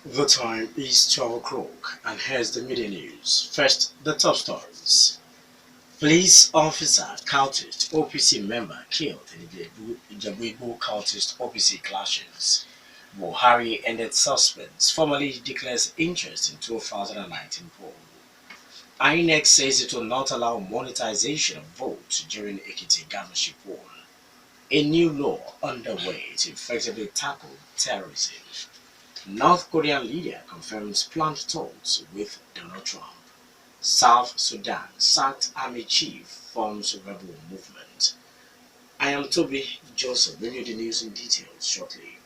The time is 12 o'clock, and here's the media news. First, the top stories. Police officer cultist OPC member killed in the Jabuibo cultist OPC clashes. Buhari ended suspense, formally declares interest in 2019 poll. INEC says it will not allow monetization of votes during Ekiti governorship poll. A new law underway to effectively tackle terrorism. North Korean leader confirms planned talks with Donald Trump. South Sudan sacked army chief forms rebel movement. I am Tobi Joseph, bringing you the news in details shortly.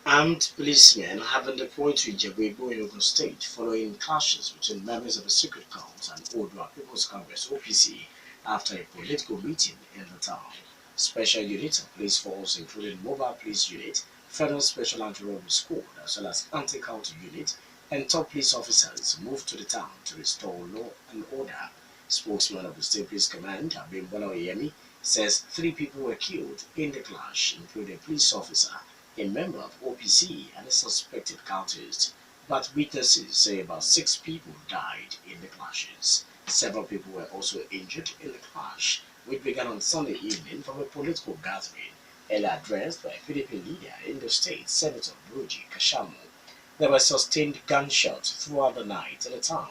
Armed policemen have been deployed to Ijebu in Ogun State following clashes between members of the secret cult and Odua People's Congress (OPC) after a political meeting in the town. Special units of police force, including mobile police unit, federal special anti-robbery squad, as well as anti-cult unit, and top police officers moved to the town to restore law and order. Spokesman of the State Police Command, Abimbola Oyemi, says 3 people were killed in the clash, including a police officer, a member of OPC, and a suspected cultist, but witnesses say about 6 people died in the clashes. Several people were also injured in the clash, which began on Sunday evening from a political gathering, earlier addressed by a PDP leader in the state, Senator Bruji Kashamu. There were sustained gunshots throughout the night in the town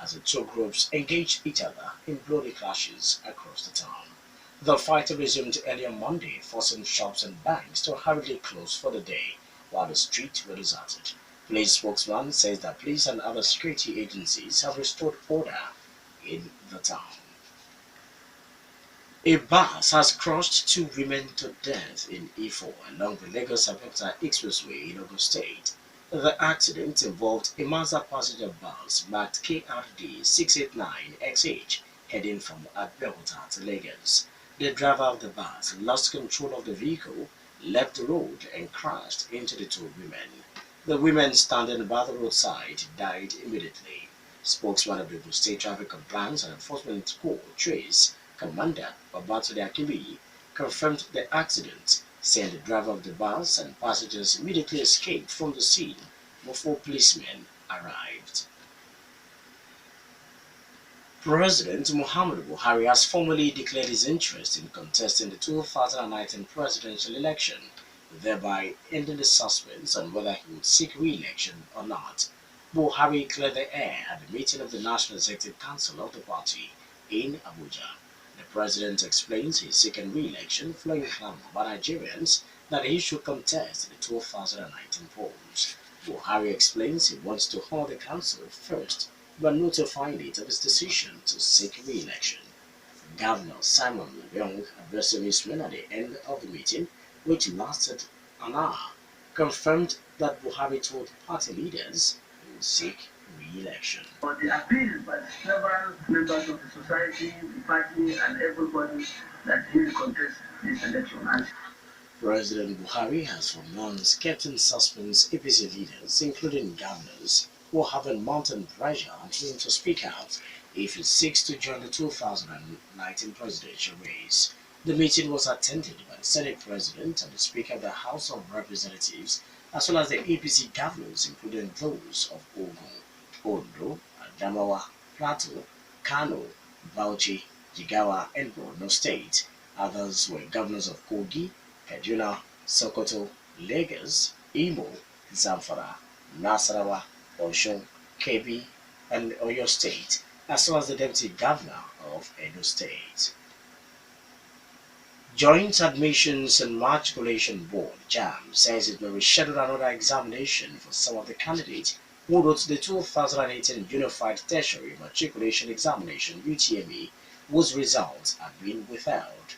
as the two groups engaged each other in bloody clashes across the town. The fight resumed early on Monday, forcing shops and banks to hurriedly close for the day, while the streets were deserted. Police spokesman says that police and other security agencies have restored order in the town. A bus has crushed 2 women to death in Ifo along the Lagos-Abeokuta Expressway in Ogun State. The accident involved a Mazda passenger bus marked KRD 689XH heading from Abeokuta to Lagos. The driver of the bus lost control of the vehicle, left the road, and crashed into the 2 women. The women standing by the roadside died immediately. Spokesman of the State Traffic Compliance and Enforcement Corps, Trace, Commander Babatunde Akinbiyi, confirmed the accident, saying the driver of the bus and passengers immediately escaped from the scene before policemen arrived. President Muhammadu Buhari has formally declared his interest in contesting the 2019 presidential election, thereby ending the suspense on whether he would seek re-election or not. Buhari cleared the air at the meeting of the National Executive Council of the party in Abuja. The president explains he's seeking re-election following clamor by Nigerians that he should contest the 2019 polls. Buhari explains he wants to hold the council first but notifying it of his decision to seek re-election. Governor Simon Leong addressing his men at the end of the meeting, which lasted an hour, confirmed that Buhari told party leaders he would seek re-election. For the appeal by several members of the society, the party, and everybody that he will contest this election. President Buhari has for months kept in suspense APC leaders, including governors, who have been mounting pressure on him to speak out if he seeks to join the 2019 presidential race. The meeting was attended by the Senate President and the Speaker of the House of Representatives, as well as the APC governors, including those of Ogun, Ondo, Adamawa, Plateau, Kano, Bauchi, Jigawa, and Borno State. Others were governors of Kogi, Kaduna, Sokoto, Lagos, Imo, Zamfara, Nasarawa, Osun, Kebbi, and Oyo State, as well as the Deputy Governor of Edo State. Joint Admissions and Matriculation Board (JAM) says it will reschedule another examination for some of the candidates who wrote the 2018 Unified Tertiary Matriculation Examination (UTME), whose results have been withheld.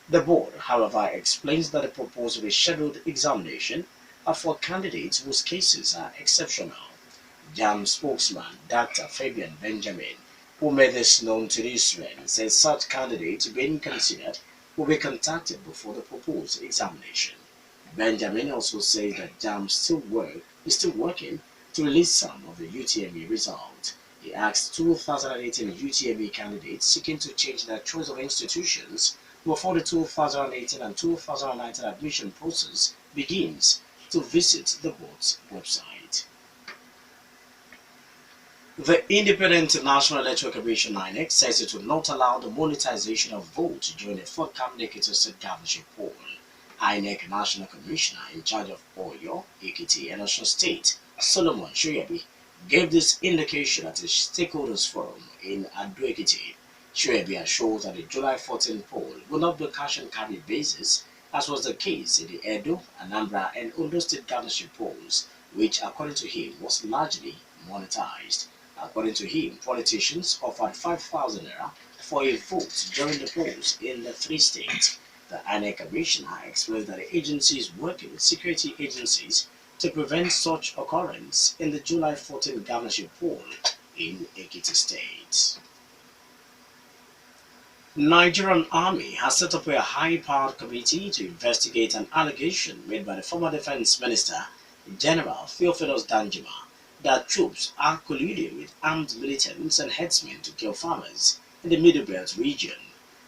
The board, however, explains that the proposed rescheduled examination are for candidates whose cases are exceptional. JAM spokesman Dr. Fabian Benjamin, who made this known to newsmen, says such candidates being considered will be contacted before the proposed examination. Benjamin also says that JAM is still working to release some of the UTME results. He asked 2018 UTME candidates seeking to change their choice of institutions before the 2018 and 2019 admission process begins to visit the board's website. The Independent National Electoral Commission (INEC) says it will not allow the monetization of votes during the forthcoming Ekiti State governorship poll. INEC National Commissioner in charge of Oyo, Ekiti, and Osun State, Solomon Shoyabi, gave this indication at a stakeholders forum in Ado-Ekiti. Shoyabi assured that the July 14 poll will not be cash and carry basis, as was the case in the Edo, Anambra, and Ondo State governorship polls, which, according to him, was largely monetized. According to him, politicians offered 5,000 naira for a vote during the polls in the three states. The INEC commissioner explained that the agency is working with security agencies to prevent such occurrence in the July 14 governorship poll in Ekiti State. Nigerian Army has set up a high-powered committee to investigate an allegation made by the former Defense Minister, General Theophilus Danjuma, that troops are colluding with armed militants and headsmen to kill farmers in the Middle Belt region.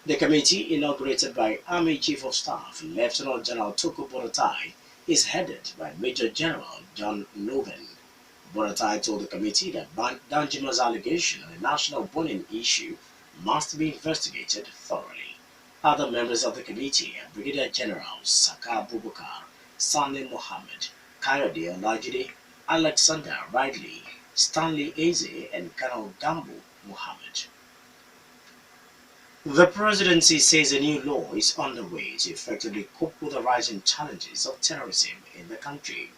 The committee, inaugurated by Army Chief of Staff Lieutenant General Toko Boratai, is headed by Major General John Noven. Boratai told the committee that Danjuma's allegation on the national burning issue must be investigated thoroughly. Other members of the committee are Brigadier Generals Saka Bubukar, Sani Mohammed, Kayode Olajide, Alexander Ridley, Stanley Eze, and Colonel Gambo Mohammed. The presidency says a new law is underway to effectively cope with the rising challenges of terrorism in the country.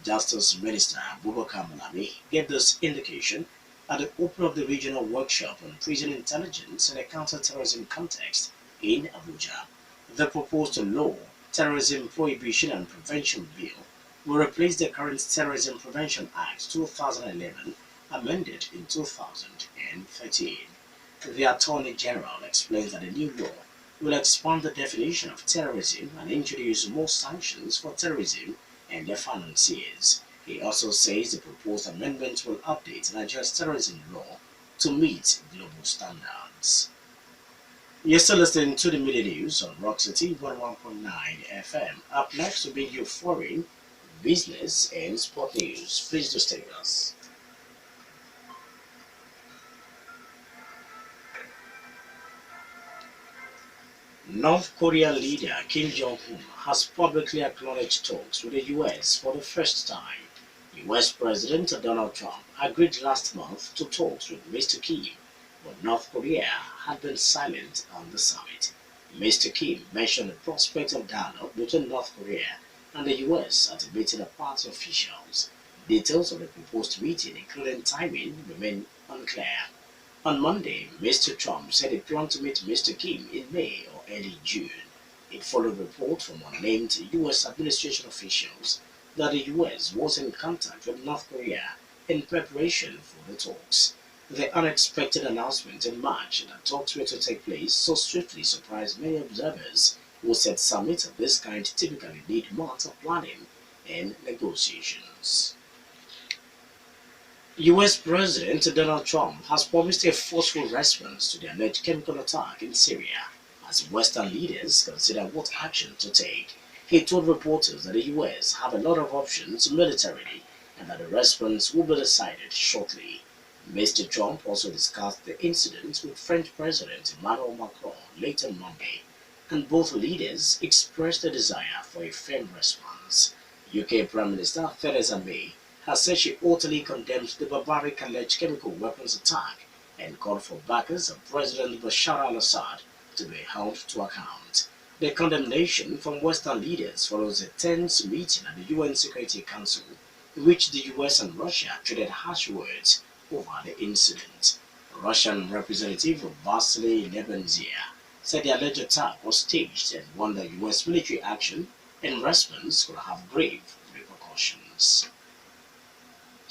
Justice Minister Abubakar Malami gave this indication at the opening of the regional workshop on prison intelligence in a counter-terrorism context in Abuja. The proposed law, Terrorism Prohibition and Prevention Bill, will replace the current Terrorism Prevention Act 2011, amended in 2013. The Attorney General explains that the new law will expand the definition of terrorism and introduce more sanctions for terrorism and their financiers. He also says the proposed amendment will update Nigeria's terrorism law to meet global standards. You're still listening to the Midday News on Rock City 101.9 FM. Up next will be your foreign, business, and sport news. Please do stay with us. North Korean leader Kim Jong-un has publicly acknowledged talks with the US for the first time. US President Donald Trump agreed last month to talks with Mr. Kim, but North Korea had been silent on the summit. Mr. Kim mentioned the prospect of dialogue between North Korea and the US at a meeting of party officials. Details of the proposed meeting, including timing, remain unclear. On Monday, Mr. Trump said he planned to meet Mr. Kim in May or early June. It followed report from unnamed U.S. administration officials that the U.S. was in contact with North Korea in preparation for the talks. The unexpected announcement in March that talks were to take place so swiftly surprised many observers who said summits of this kind typically need months of planning and negotiations. US President Donald Trump has promised a forceful response to the alleged chemical attack in Syria as Western leaders consider what action to take. He told reporters that the US have a lot of options militarily and that the response will be decided shortly. Mr. Trump also discussed the incident with French President Emmanuel Macron late on Monday, and both leaders expressed a desire for a firm response. UK Prime Minister Theresa May has said she utterly condemns the barbaric alleged chemical weapons attack and called for backers of President Bashar al-Assad to be held to account. The condemnation from Western leaders follows a tense meeting at the UN Security Council in which the US and Russia traded harsh words over the incident. Russian Representative Vasily Nebenzia said the alleged attack was staged and warned that US military action in response could have grave repercussions.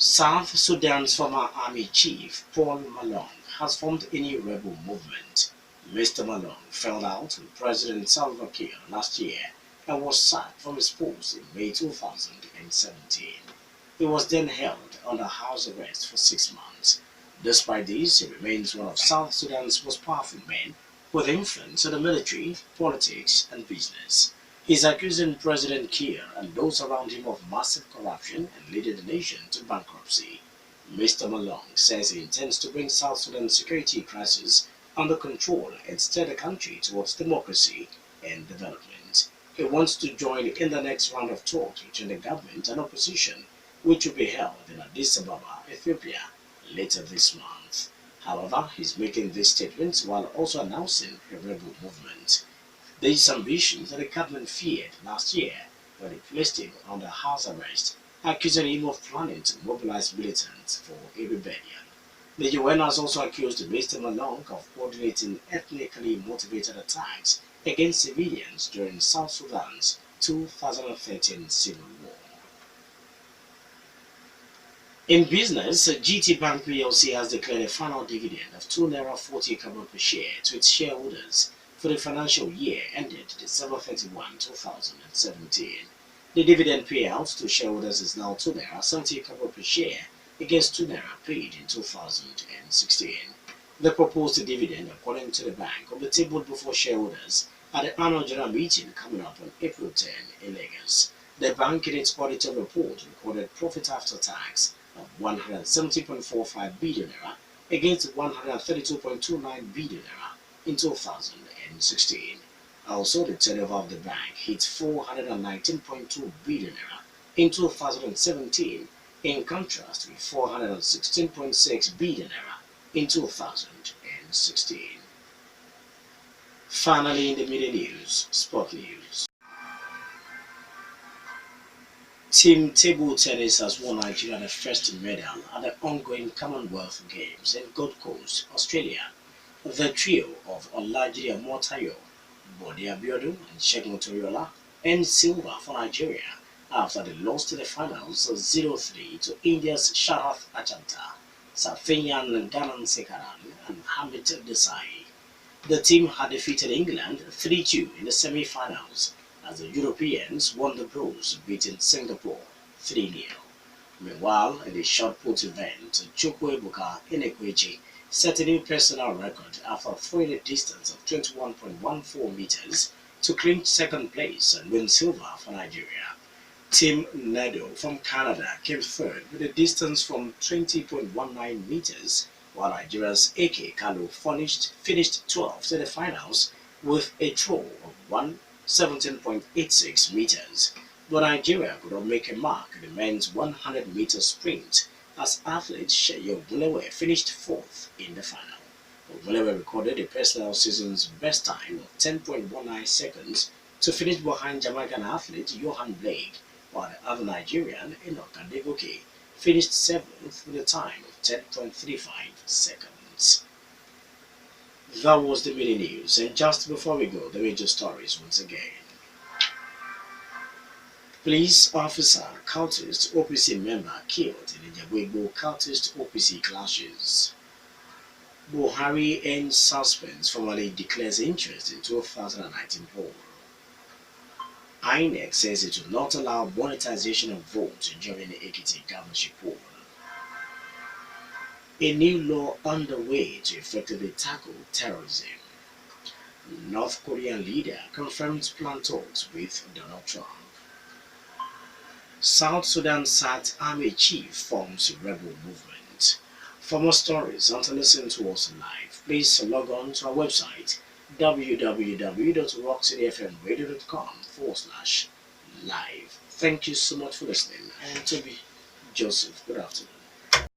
South Sudan's former army chief, Paul Malong, has formed a new rebel movement. Mr. Malong fell out with President Salva Kiir last year and was sacked from his post in May 2017. He was then held under house arrest for 6 months. Despite this, he remains one of South Sudan's most powerful men with influence in the military, politics, and business. He's accusing President Kiir and those around him of massive corruption and leading the nation to bankruptcy. Mr. Malong says he intends to bring South Sudan's security crisis under control and steer the country towards democracy and development. He wants to join in the next round of talks between the government and opposition, which will be held in Addis Ababa, Ethiopia, later this month. However, he's making these statements while also announcing a rebel movement. These ambitions that the government feared last year when it placed him under house arrest, accusing him of planning to mobilize militants for a rebellion. The UN has also accused Mr. Malong of coordinating ethnically motivated attacks against civilians during South Sudan's 2013 civil war. In business, GT Bank plc has declared a final dividend of £2.40 per share to its shareholders for the financial year ended December 31, 2017. The dividend payout to shareholders is now £2.70 per share against £2 paid in 2016. The proposed dividend, according to the bank, will be tabled before shareholders at the annual general meeting coming up on April 10 in Lagos. The bank, in its auditor report, recorded profit after tax of £170.45 billion against £132.29 billion in 2016. Also, the turnover of the bank hit £419.2 billion in 2017, in contrast with £416.6 billion in 2016. Finally, in the media news, sport news. Team table tennis has won Nigeria the first medal at the ongoing Commonwealth Games in Gold Coast, Australia. The trio of Olajide Omotayo, Bode Abiodun and Segun Toriola earned silver for Nigeria after they lost in the finals 0-3 to India's Sharath Achanta, Safiyan Sekaran and Hamid Desai. The team had defeated England 3-2 in the semi-finals as the Europeans won the bronze, beating Singapore 3-0. Meanwhile, in the shot put event, Chukwuebuka Inekwechi set a new personal record after throwing a distance of 21.14 meters to clinch second place and win silver for Nigeria. Team Nedo from Canada came third with a distance from 20.19 meters, while Nigeria's Eke Kalu finished 12th in the finals with a throw of 117.86 meters. But Nigeria could not make a mark in the men's 100-meter sprint as athlete Sheyi Ogunlewe finished fourth in the final. Ogunlewe recorded a personal season's best time of 10.19 seconds to finish behind Jamaican athlete Johan Blake, while the other Nigerian, Enoch Adegoke, finished seventh with a time of 10.35 seconds. That was the mini news, and just before we go, the major stories once again. Police officer, cultist, OPC member killed in the Jabuigbo cultist OPC clashes. Buhari ends suspense formally declares interest in 2019 poll. INEC says it will not allow monetization of votes during the Ekiti governorship poll. A new law underway to effectively tackle terrorism. North Korean leader confirms planned talks with Donald Trump. South Sudan SAT Army Chief forms a rebel movement. For more stories and to listen to us live, please log on to our website www.rockcityfmradio.com/live. Thank you so much for listening. I am Tobi Joseph. Good afternoon.